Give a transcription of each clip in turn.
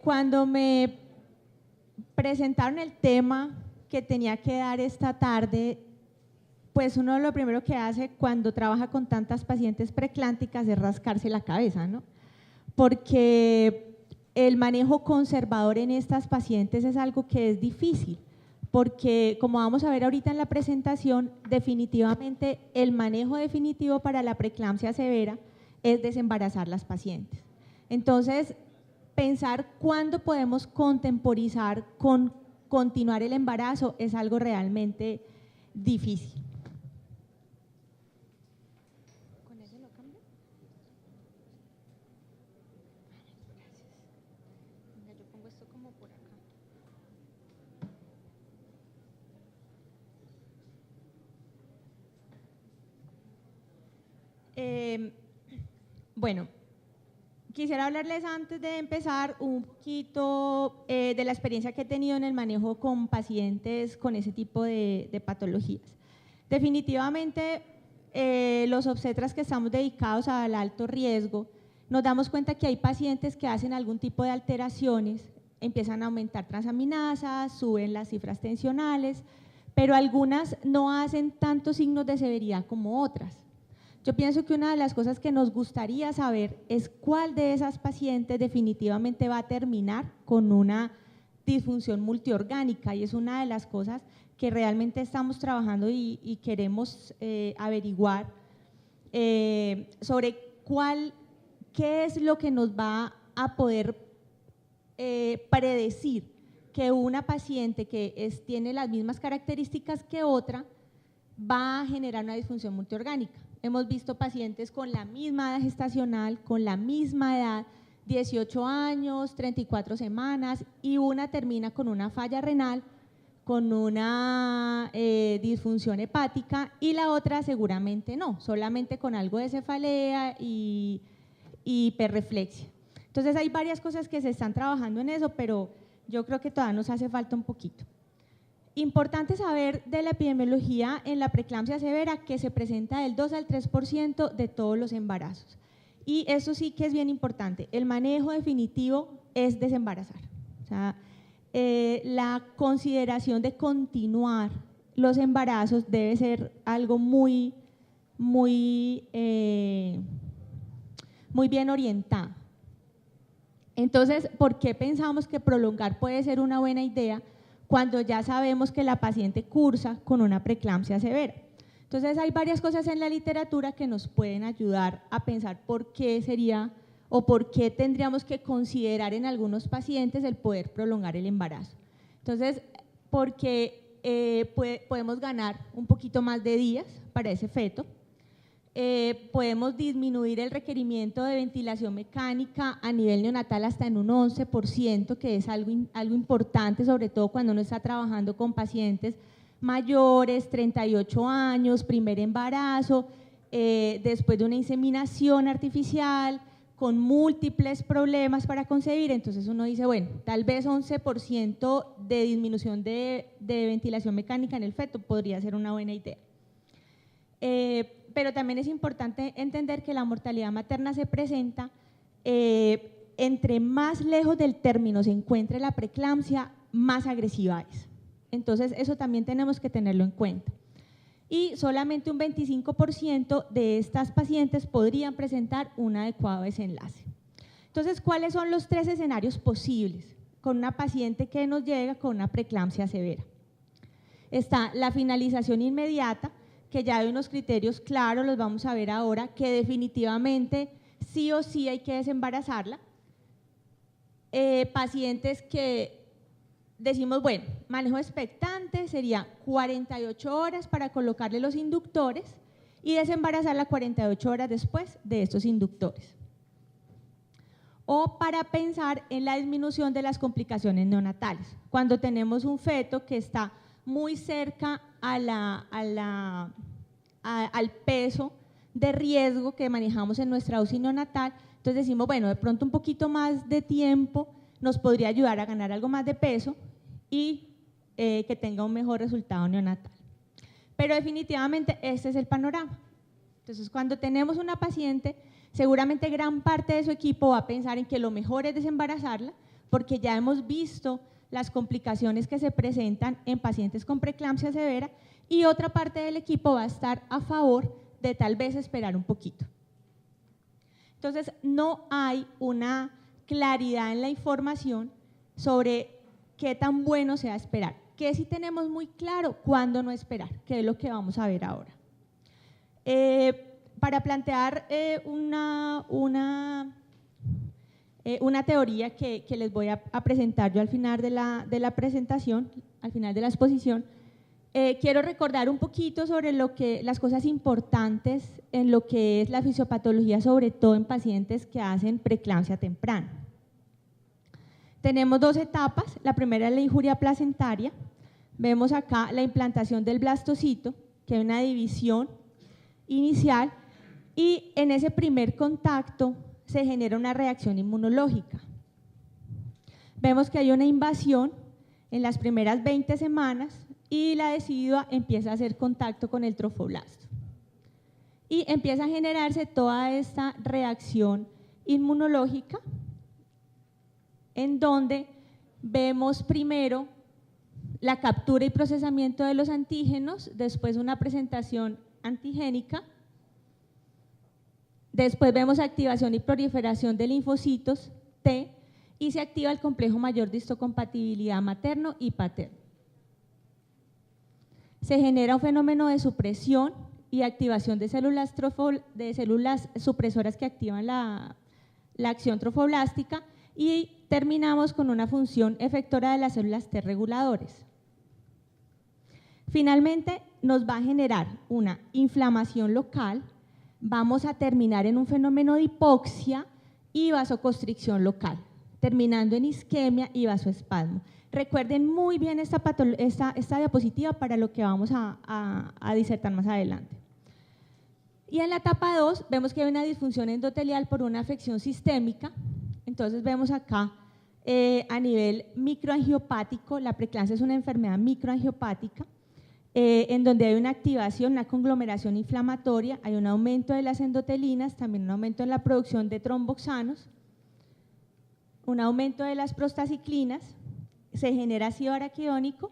Cuando me presentaron el tema que tenía que dar esta tarde, pues uno lo primero que hace cuando trabaja con tantas pacientes preclánticas es rascarse la cabeza, ¿no? Porque el manejo conservador en estas pacientes es algo que es difícil, porque como vamos a ver ahorita en la presentación, definitivamente el manejo definitivo para la preeclampsia severa es desembarazar las pacientes. Entonces, pensar cuándo podemos contemporizar con continuar el embarazo es algo realmente difícil. ¿Con ese lo cambio? Gracias. Venga, yo pongo esto como por acá. Bueno, quisiera hablarles antes de empezar un poquito de la experiencia que he tenido en el manejo con pacientes con ese tipo de patologías. Definitivamente, los obstetras que estamos dedicados al alto riesgo, nos damos cuenta que hay pacientes que hacen algún tipo de alteraciones, empiezan a aumentar transaminasas, suben las cifras tensionales, pero algunas no hacen tantos signos de severidad como otras. Yo pienso que una de las cosas que nos gustaría saber es cuál de esas pacientes definitivamente va a terminar con una disfunción multiorgánica, y es una de las cosas que realmente estamos trabajando y queremos averiguar sobre qué es lo que nos va a poder predecir que una paciente que tiene las mismas características que otra va a generar una disfunción multiorgánica. Hemos visto pacientes con la misma edad gestacional, con la misma edad, 18 años, 34 semanas, y una termina con una falla renal, con una disfunción hepática, y la otra seguramente no, solamente con algo de cefalea y hiperreflexia. Entonces hay varias cosas que se están trabajando en eso, pero yo creo que todavía nos hace falta un poquito. Importante saber de la epidemiología en la preeclampsia severa, que se presenta del 2 al 3% de todos los embarazos. Y eso sí que es bien importante, el manejo definitivo es desembarazar. O sea, la consideración de continuar los embarazos debe ser algo muy bien orientado. Entonces, ¿por qué pensamos que prolongar puede ser una buena idea cuando ya sabemos que la paciente cursa con una preeclampsia severa? Entonces hay varias cosas en la literatura que nos pueden ayudar a pensar por qué sería o por qué tendríamos que considerar en algunos pacientes el poder prolongar el embarazo. Entonces, porque podemos ganar un poquito más de días para ese feto, podemos disminuir el requerimiento de ventilación mecánica a nivel neonatal hasta en un 11%, que es algo importante, sobre todo cuando uno está trabajando con pacientes mayores, 38 años, primer embarazo, después de una inseminación artificial, con múltiples problemas para concebir. Entonces uno dice, bueno, tal vez 11% de disminución de ventilación mecánica en el feto podría ser una buena idea. Pero también es importante entender que la mortalidad materna se presenta entre más lejos del término se encuentre la preeclampsia, más agresiva es. Entonces eso también tenemos que tenerlo en cuenta. Y solamente un 25% de estas pacientes podrían presentar un adecuado desenlace. Entonces, ¿cuáles son los 3 escenarios posibles con una paciente que nos llega con una preeclampsia severa? Está la finalización inmediata, que ya hay unos criterios claros, los vamos a ver ahora, que definitivamente sí o sí hay que desembarazarla. Pacientes que decimos, bueno, manejo expectante sería 48 horas para colocarle los inductores y desembarazarla 48 horas después de estos inductores. O para pensar en la disminución de las complicaciones neonatales, cuando tenemos un feto que está muy cerca al peso de riesgo que manejamos en nuestra UCI neonatal. Entonces decimos, bueno, de pronto un poquito más de tiempo nos podría ayudar a ganar algo más de peso y que tenga un mejor resultado neonatal. Pero definitivamente este es el panorama. Entonces, cuando tenemos una paciente, seguramente gran parte de su equipo va a pensar en que lo mejor es desembarazarla, porque ya hemos visto las complicaciones que se presentan en pacientes con preeclampsia severa, y otra parte del equipo va a estar a favor de tal vez esperar un poquito. Entonces, no hay una claridad en la información sobre qué tan bueno sea esperar. Que sí tenemos muy claro cuándo no esperar, que es lo que vamos a ver ahora. Para plantear una teoría que les voy a presentar yo al final de la presentación, al final de la exposición, quiero recordar un poquito sobre las cosas importantes en lo que es la fisiopatología, sobre todo en pacientes que hacen preeclampsia temprana. Tenemos dos etapas. La primera es la injuria placentaria. Vemos acá la implantación del blastocito, que hay una división inicial, y en ese primer contacto se genera una reacción inmunológica. Vemos que hay una invasión en las primeras 20 semanas y la decidua empieza a hacer contacto con el trofoblasto. Y empieza a generarse toda esta reacción inmunológica, en donde vemos primero la captura y procesamiento de los antígenos, después una presentación antigénica, después vemos activación y proliferación de linfocitos T, y se activa el complejo mayor de histocompatibilidad materno y paterno. Se genera un fenómeno de supresión y activación de células supresoras que activan la acción trofoblástica, y terminamos con una función efectora de las células T reguladores. Finalmente, nos va a generar una inflamación local, vamos a terminar en un fenómeno de hipoxia y vasoconstricción local, terminando en isquemia y vasoespasmo. Recuerden muy bien esta diapositiva para lo que vamos a disertar más adelante. Y en la etapa 2 vemos que hay una disfunción endotelial por una afección sistémica. Entonces vemos acá a nivel microangiopático, la preeclampsia es una enfermedad microangiopática, en donde hay una activación, una conglomeración inflamatoria, hay un aumento de las endotelinas, también un aumento en la producción de tromboxanos, un aumento de las prostaciclinas, se genera ácido araquidónico,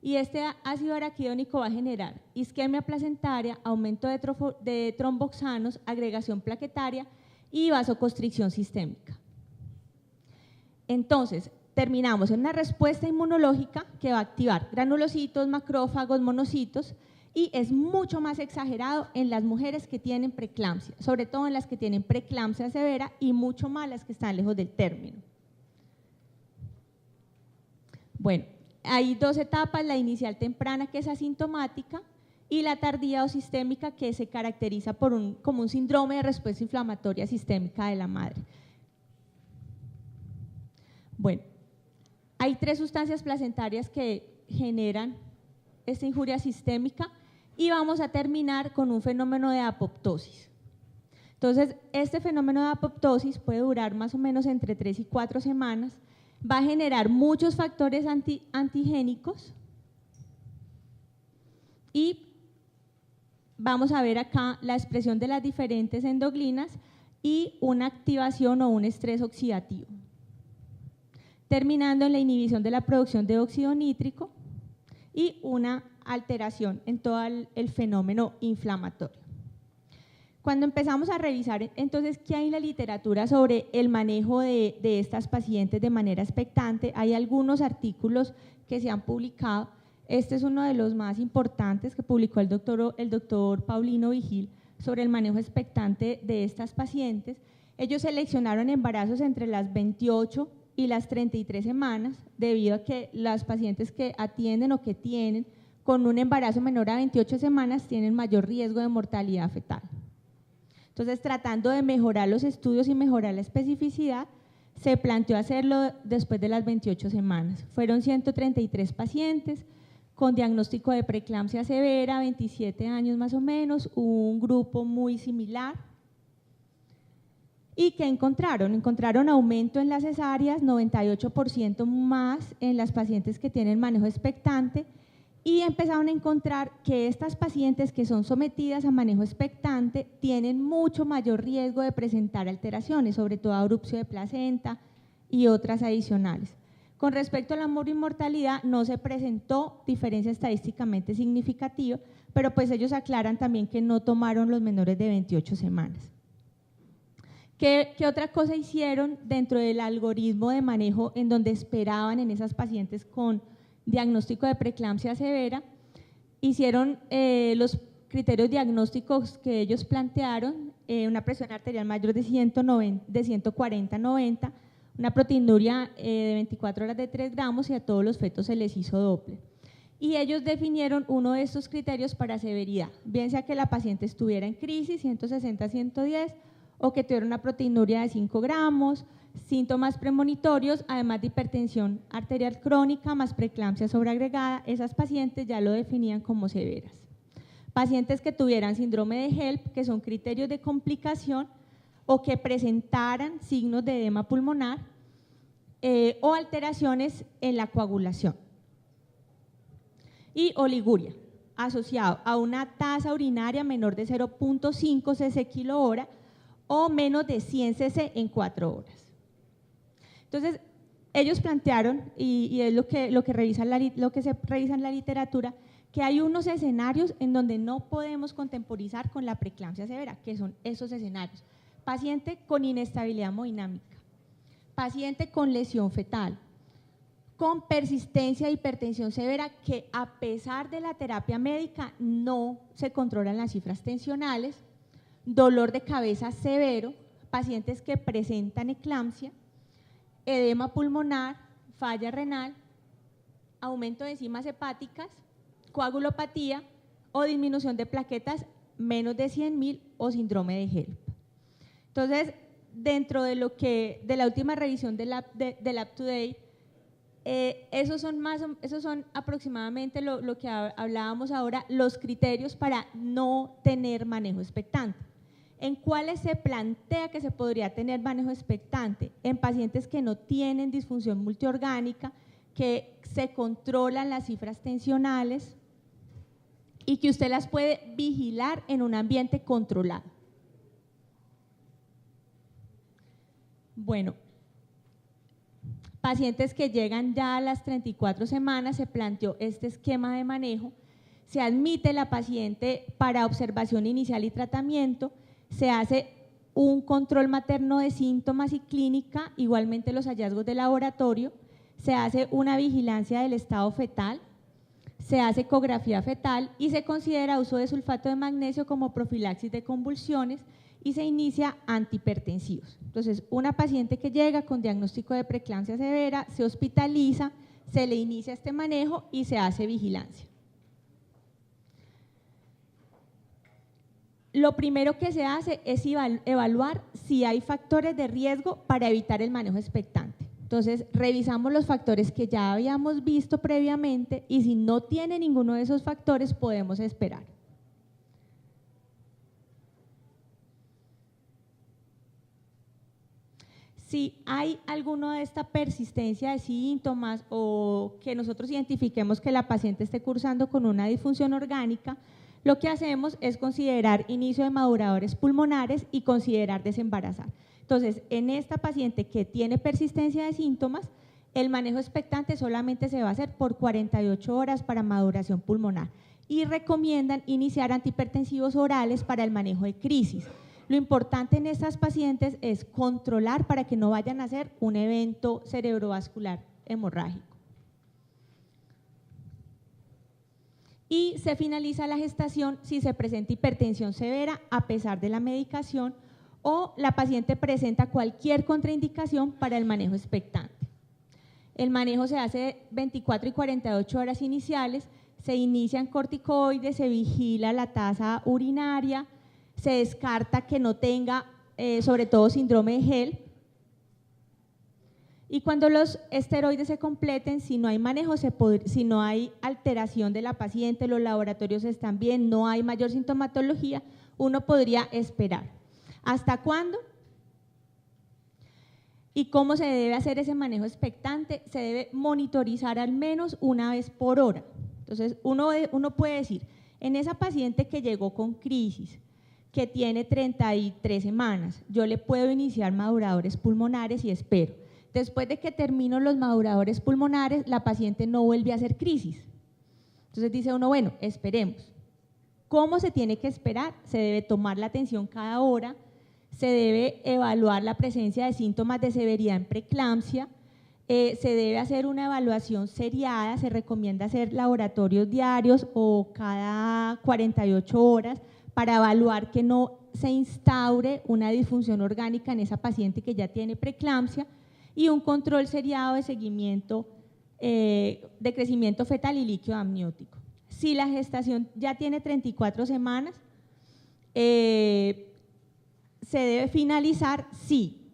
y este ácido araquidónico va a generar isquemia placentaria, aumento de tromboxanos, agregación plaquetaria y vasoconstricción sistémica. Entonces, terminamos en una respuesta inmunológica que va a activar granulocitos, macrófagos, monocitos, y es mucho más exagerado en las mujeres que tienen preeclampsia, sobre todo en las que tienen preeclampsia severa, y mucho más las que están lejos del término. Bueno, hay dos etapas, la inicial temprana, que es asintomática, y la tardía o sistémica, que se caracteriza como un síndrome de respuesta inflamatoria sistémica de la madre. Bueno, hay 3 sustancias placentarias que generan esta injuria sistémica, y vamos a terminar con un fenómeno de apoptosis. Entonces, este fenómeno de apoptosis puede durar más o menos entre 3 y 4 semanas, va a generar muchos factores antigénicos, y vamos a ver acá la expresión de las diferentes endoglinas y una activación o un estrés oxidativo, terminando en la inhibición de la producción de óxido nítrico y una alteración en todo el fenómeno inflamatorio. Cuando empezamos a revisar entonces qué hay en la literatura sobre el manejo de estas pacientes de manera expectante, hay algunos artículos que se han publicado. Este es uno de los más importantes que publicó el doctor Paulino Vigil sobre el manejo expectante de estas pacientes. Ellos seleccionaron embarazos entre las 28 y las 33 semanas, debido a que las pacientes que atienden o que tienen con un embarazo menor a 28 semanas tienen mayor riesgo de mortalidad fetal. Entonces, tratando de mejorar los estudios y mejorar la especificidad, se planteó hacerlo después de las 28 semanas. Fueron 133 pacientes con diagnóstico de preeclampsia severa, 27 años más o menos, un grupo muy similar. ¿Y qué encontraron? Encontraron aumento en las cesáreas, 98% más en las pacientes que tienen manejo expectante, y empezaron a encontrar que estas pacientes que son sometidas a manejo expectante tienen mucho mayor riesgo de presentar alteraciones, sobre todo abrupción de placenta, y otras adicionales. Con respecto a la mortalidad, no se presentó diferencia estadísticamente significativa, pero pues ellos aclaran también que no tomaron los menores de 28 semanas. ¿Qué otra cosa hicieron dentro del algoritmo de manejo en donde esperaban en esas pacientes con diagnóstico de preeclampsia severa? Hicieron los criterios diagnósticos que ellos plantearon, una presión arterial mayor de 140/90, una proteinuria de 24 horas de 3 gramos y a todos los fetos se les hizo Doppler. Y ellos definieron uno de estos criterios para severidad, bien sea que la paciente estuviera en crisis, 160-110, o que tuviera una proteinuria de 5 gramos, síntomas premonitorios, además de hipertensión arterial crónica más preeclampsia sobreagregada. Esas pacientes ya lo definían como severas. Pacientes que tuvieran síndrome de HELP, que son criterios de complicación, o que presentaran signos de edema pulmonar o alteraciones en la coagulación. Y oliguria, asociado a una tasa urinaria menor de 0.5 cc/hora o menos de 100 cc en 4 horas. Entonces, ellos plantearon, y es lo que se revisa en la literatura, que hay unos escenarios en donde no podemos contemporizar con la preeclampsia severa, que son esos escenarios. Paciente con inestabilidad hemodinámica, paciente con lesión fetal, con persistencia de hipertensión severa, que a pesar de la terapia médica no se controlan las cifras tensionales, dolor de cabeza severo, pacientes que presentan eclampsia, edema pulmonar, falla renal, aumento de enzimas hepáticas, coagulopatía o disminución de plaquetas menos de 100.000 o síndrome de HELP. Entonces, dentro de la última revisión del UpToDate, esos son aproximadamente lo que hablábamos ahora, los criterios para no tener manejo expectante. ¿En cuáles se plantea que se podría tener manejo expectante? En pacientes que no tienen disfunción multiorgánica, que se controlan las cifras tensionales y que usted las puede vigilar en un ambiente controlado. Bueno, pacientes que llegan ya a las 34 semanas, se planteó este esquema de manejo, se admite la paciente para observación inicial y tratamiento, se hace un control materno de síntomas y clínica, igualmente los hallazgos de laboratorio, se hace una vigilancia del estado fetal, se hace ecografía fetal y se considera uso de sulfato de magnesio como profilaxis de convulsiones y se inicia antihipertensivos. Entonces, una paciente que llega con diagnóstico de preeclampsia severa, se hospitaliza, se le inicia este manejo y se hace vigilancia. Lo primero que se hace es evaluar si hay factores de riesgo para evitar el manejo expectante. Entonces, revisamos los factores que ya habíamos visto previamente y si no tiene ninguno de esos factores, podemos esperar. Si hay alguna de esta persistencia de síntomas o que nosotros identifiquemos que la paciente esté cursando con una disfunción orgánica, lo que hacemos es considerar inicio de maduradores pulmonares y considerar desembarazar. Entonces, en esta paciente que tiene persistencia de síntomas, el manejo expectante solamente se va a hacer por 48 horas para maduración pulmonar y recomiendan iniciar antihipertensivos orales para el manejo de crisis. Lo importante en estas pacientes es controlar para que no vayan a hacer un evento cerebrovascular hemorrágico. Y se finaliza la gestación si se presenta hipertensión severa a pesar de la medicación o la paciente presenta cualquier contraindicación para el manejo expectante. El manejo se hace 24 y 48 horas iniciales, se inician corticoides, se vigila la tasa urinaria, se descarta que no tenga sobre todo síndrome de HELP. Y cuando los esteroides se completen, si no hay manejo, si no hay alteración de la paciente, los laboratorios están bien, no hay mayor sintomatología, uno podría esperar. ¿Hasta cuándo? ¿Y cómo se debe hacer ese manejo expectante? Se debe monitorizar al menos una vez por hora. Entonces, uno puede decir, en esa paciente que llegó con crisis, que tiene 33 semanas, yo le puedo iniciar maduradores pulmonares y espero. después de que termino los maduradores pulmonares, la paciente no vuelve a hacer crisis. Entonces dice uno, bueno, esperemos. ¿Cómo se tiene que esperar? Se debe tomar la tensión cada hora, se debe evaluar la presencia de síntomas de severidad en preeclampsia, se debe hacer una evaluación seriada, se recomienda hacer laboratorios diarios o cada 48 horas para evaluar que no se instaure una disfunción orgánica en esa paciente que ya tiene preeclampsia y un control seriado de seguimiento de crecimiento fetal y líquido amniótico. Si la gestación ya tiene 34 semanas, se debe finalizar si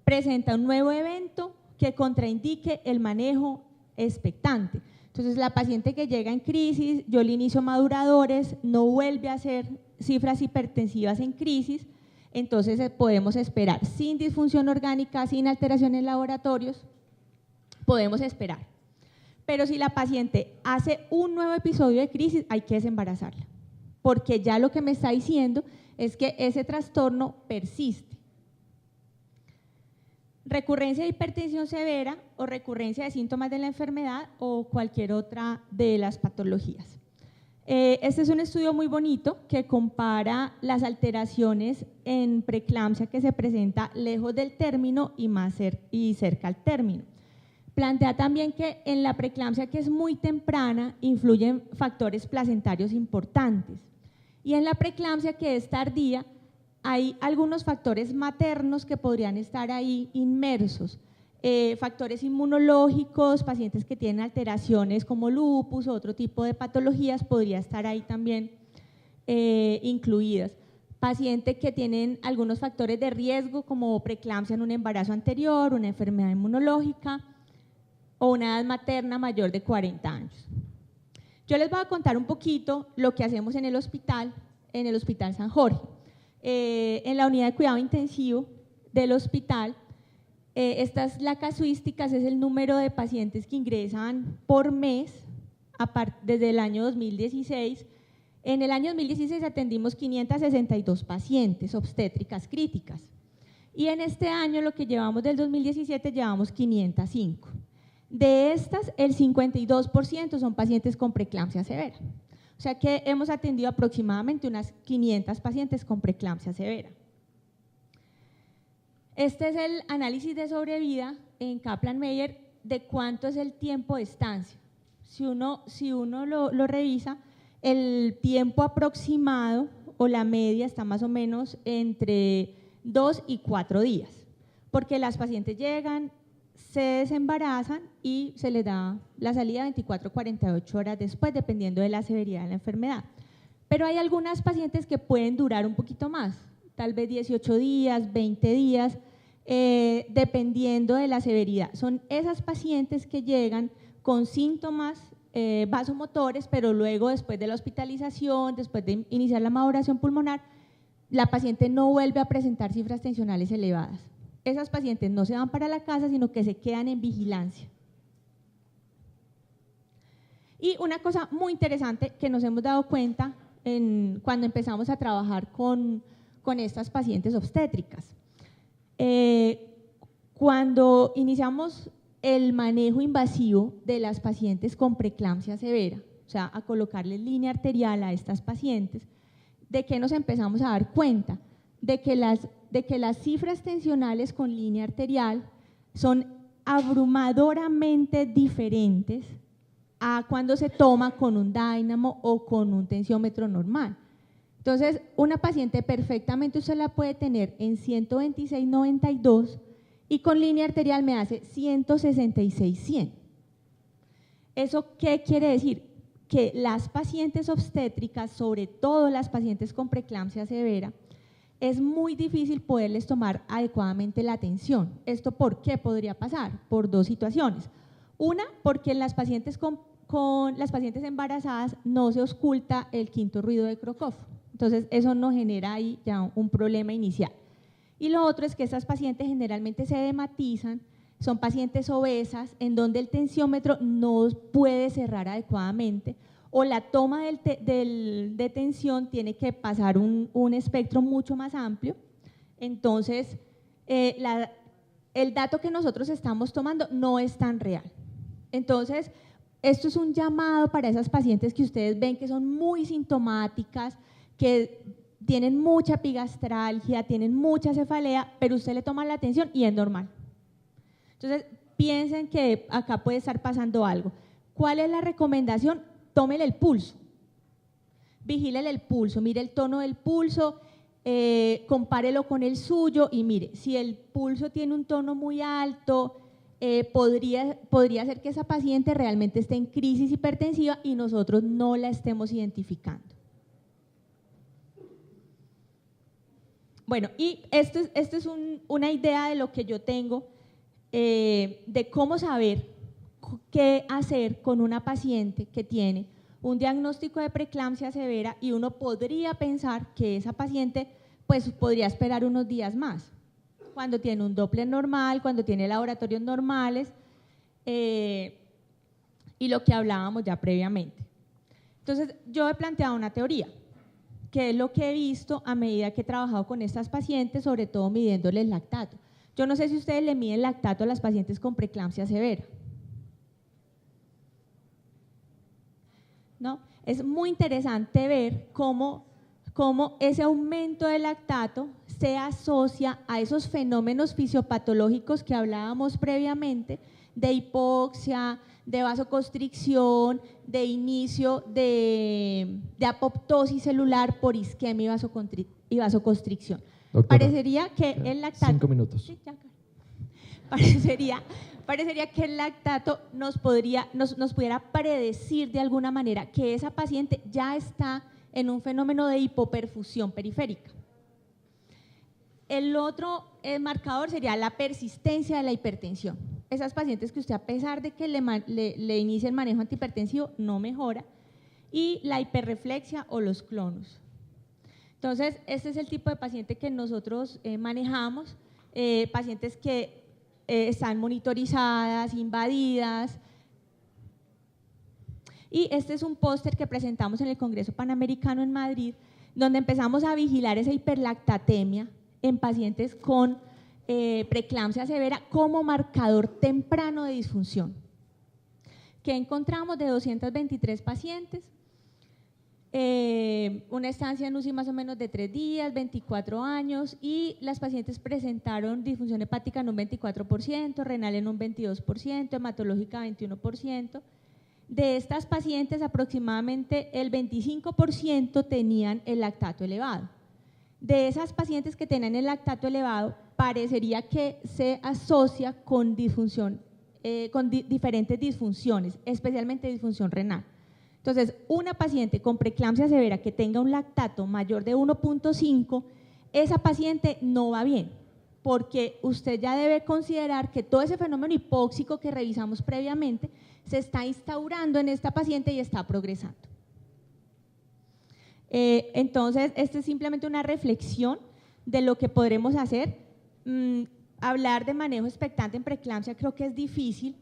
presenta un nuevo evento que contraindique el manejo expectante. Entonces, la paciente que llega en crisis, yo le inicio maduradores, no vuelve a hacer cifras hipertensivas en crisis, entonces podemos esperar sin disfunción orgánica, sin alteración en laboratorios, podemos esperar. Pero si la paciente hace un nuevo episodio de crisis, hay que desembarazarla, porque ya lo que me está diciendo es que ese trastorno persiste. Recurrencia de hipertensión severa o recurrencia de síntomas de la enfermedad o cualquier otra de las patologías. Este es un estudio muy bonito que compara las alteraciones en preeclampsia que se presenta lejos del término y cerca al término. Plantea también que en la preeclampsia, que es muy temprana, influyen factores placentarios importantes. Y en la preeclampsia, que es tardía, hay algunos factores maternos que podrían estar ahí inmersos. Factores inmunológicos, pacientes que tienen alteraciones como lupus o otro tipo de patologías podría estar ahí también incluidas. Pacientes que tienen algunos factores de riesgo como preeclampsia en un embarazo anterior, una enfermedad inmunológica o una edad materna mayor de 40 años. Yo les voy a contar un poquito lo que hacemos en el Hospital San Jorge. En la unidad de cuidado intensivo del hospital, estas la casuísticas es el número de pacientes que ingresan por mes desde el año 2016. En el año 2016 atendimos 562 pacientes obstétricas críticas y en este año, lo que llevamos del 2017, llevamos 505. De estas, el 52% son pacientes con preeclampsia severa. O sea que hemos atendido aproximadamente unas 500 pacientes con preeclampsia severa. Este es el análisis de sobrevida en Kaplan-Meier de cuánto es el tiempo de estancia. Si uno lo revisa, el tiempo aproximado o la media está más o menos entre 2 y 4 días, porque las pacientes llegan, se desembarazan y se les da la salida 24 o 48 horas después, dependiendo de la severidad de la enfermedad. Pero hay algunas pacientes que pueden durar un poquito más, tal vez 18 días, 20 días, dependiendo de la severidad. Son esas pacientes que llegan con síntomas vasomotores, pero luego, después de la hospitalización, después de iniciar la maduración pulmonar, la paciente no vuelve a presentar cifras tensionales elevadas. Esas pacientes no se van para la casa, sino que se quedan en vigilancia. Y una cosa muy interesante que nos hemos dado cuenta cuando empezamos a trabajar con estas pacientes obstétricas. Cuando iniciamos el manejo invasivo de las pacientes con preeclampsia severa, o sea, a colocarle línea arterial a estas pacientes, ¿de qué nos empezamos a dar cuenta? De que las cifras tensionales con línea arterial son abrumadoramente diferentes a cuando se toma con un dínamo o con un tensiómetro normal. Entonces, una paciente perfectamente usted la puede tener en 126/92 y con línea arterial me hace 166/100. ¿Eso qué quiere decir? Que las pacientes obstétricas, sobre todo las pacientes con preeclampsia severa, es muy difícil poderles tomar adecuadamente la tensión. ¿Esto por qué podría pasar? Por dos situaciones. Una, porque en las pacientes con las pacientes embarazadas no se ausculta el quinto ruido de Crocroft. Entonces, eso nos genera ahí ya un problema inicial. Y lo otro es que estas pacientes generalmente se edematizan, son pacientes obesas en donde el tensiómetro no puede cerrar adecuadamente o la toma de tensión tiene que pasar un espectro mucho más amplio. Entonces, el dato que nosotros estamos tomando no es tan real. Entonces, esto es un llamado para esas pacientes que ustedes ven que son muy sintomáticas, que tienen mucha epigastralgia, tienen mucha cefalea, pero usted le toma la atención y es normal. Entonces, piensen que acá puede estar pasando algo. ¿Cuál es la recomendación? Tómele el pulso. Vigílele el pulso, mire el tono del pulso, compárelo con el suyo y mire, si el pulso tiene un tono muy alto, podría ser que esa paciente realmente esté en crisis hipertensiva y nosotros no la estemos identificando. Bueno, y esto es una idea de lo que yo tengo, de cómo saber qué hacer con una paciente que tiene un diagnóstico de preeclampsia severa y uno podría pensar que esa paciente pues podría esperar unos días más, cuando tiene un Doppler normal, cuando tiene laboratorios normales y lo que hablábamos ya previamente. Entonces, yo he planteado una teoría, que es lo que he visto a medida que he trabajado con estas pacientes, sobre todo midiéndoles lactato. Yo no sé si ustedes le miden lactato a las pacientes con preeclampsia severa. ¿No? Es muy interesante ver cómo ese aumento del lactato se asocia a esos fenómenos fisiopatológicos que hablábamos previamente, de hipoxia, de vasoconstricción, de inicio de apoptosis celular por isquemia y vasoconstricción. Doctora, parecería que el lactato… 5 minutos. Sí, ya, parecería que el lactato nos pudiera predecir de alguna manera que esa paciente ya está en un fenómeno de hipoperfusión periférica. El otro marcador sería la persistencia de la hipertensión. Esas pacientes que usted, a pesar de que le inicie el manejo antihipertensivo, no mejora. Y la hiperreflexia o los clonus. Entonces, este es el tipo de paciente que nosotros manejamos, pacientes que están monitorizadas, invadidas. Y este es un póster que presentamos en el Congreso Panamericano en Madrid, donde empezamos a vigilar esa hiperlactatemia en pacientes con preeclampsia severa como marcador temprano de disfunción. ¿Qué encontramos? De 223 pacientes, una estancia en UCI más o menos de 3 días, 24 años, y las pacientes presentaron disfunción hepática en un 24%, renal en un 22%, hematológica 21%. De estas pacientes, aproximadamente el 25% tenían el lactato elevado. De esas pacientes que tenían el lactato elevado, parecería que se asocia con disfunción, con diferentes disfunciones, especialmente disfunción renal. Entonces, una paciente con preeclampsia severa que tenga un lactato mayor de 1.5, esa paciente no va bien, porque usted ya debe considerar que todo ese fenómeno hipóxico que revisamos previamente se está instaurando en esta paciente y está progresando. Entonces, esta es simplemente una reflexión de lo que podremos hacer. Hablar de manejo expectante en preeclampsia creo que es difícil,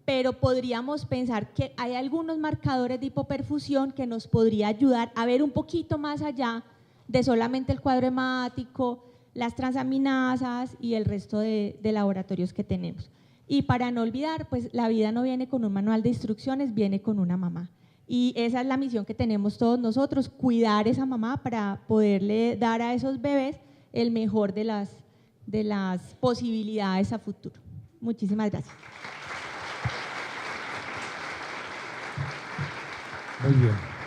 pero podríamos pensar que hay algunos marcadores de hipoperfusión que nos podría ayudar a ver un poquito más allá de solamente el cuadro hemático, las transaminasas y el resto de laboratorios que tenemos. Y para no olvidar, pues la vida no viene con un manual de instrucciones, viene con una mamá. Y esa es la misión que tenemos todos nosotros, cuidar esa mamá para poderle dar a esos bebés el mejor de las posibilidades a futuro. Muchísimas gracias. Muy bien.